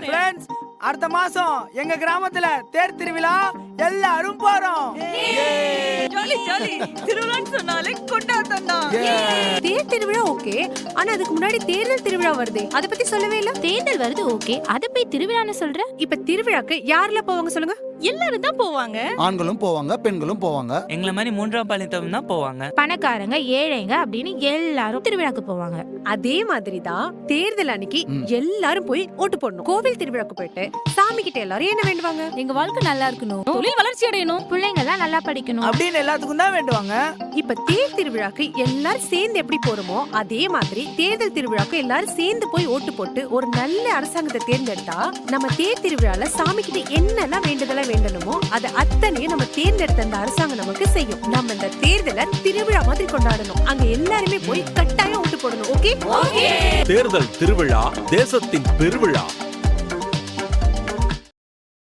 Friends, அடுத்த மாசம் எங்க கிராமத்துல தேர் திருவிழா, எல்லாரும் போறோம். Jolly jolly. திருவிழான்னு சொன்னாலே கொண்டாட்டம் தான். தேர் திருவிழா ஓகே, ஆனா அதுக்கு முன்னாடி தேர்தல் திருவிழா வருதே, அத பத்தி சொல்லவே இல்ல. தேர்தல் வருது ஓகே, அத போய் திருவிழான்னு சொல்ற? இப்ப திருவிழாக்கு யாரெல்லாம் போவாங்க சொல்லுங்க? எல்லாரும் தான் போவாங்க. ஆண்களும் போவாங்க, பெண்களும் போவாங்க. எங்களை மாதிரி மூன்றாம் பாலினத்தவங்க தான் போவாங்க. பணக்காரங்க ஏழைங்க அப்படின்னு எல்லாரும் திருவிழாக்கு போவாங்க. அதே மாதிரி தான் தேர்தல் அன்னைக்கு எல்லாரும் போய் ஓட்டு போடணும். கோவில் திருவிழாக்கு போயிட்டு சாமி கிட்ட எல்லாரும் என்ன வேண்டுவாங்க? எங்க வாழ்க்கை நல்லா இருக்கணும், தொழில் வளர்ச்சி அடையணும், பிள்ளைங்க எல்லாம் நல்லா படிக்கணும் அப்படின்னு எல்லாத்துக்கும் தான் வேண்டுவாங்க. இப்ப தேர் திருவிழாக்கு எல்லாரும் சேர்ந்து எப்படி போறோமோ அதே மாதிரி தேர்தல் திருவிழாக்கு எல்லாரும் சேர்ந்து போய் ஓட்டு போட்டு ஒரு நல்ல அரசாங்கத்தை தேர்ந்தெடுத்தா நம்ம தேர் திருவிழால சாமி கிட்ட என்னெல்லாம் வேண்டுதலா வேண்டணுமோ அதை அத்தனையும் நம்ம தேர்ந்தெடுத்த அந்த அரசாங்கம் நமக்கு செய்யும். நம்ம இந்த தேர்தலை திருவிழா மாதிரி கொண்டாடணும். அங்க எல்லாருமே போய் கட்டாயம் ஓட்டு போடணும். ஓகே? தேர்தல் திருவிழா தேசத்தின் பெருவிழா.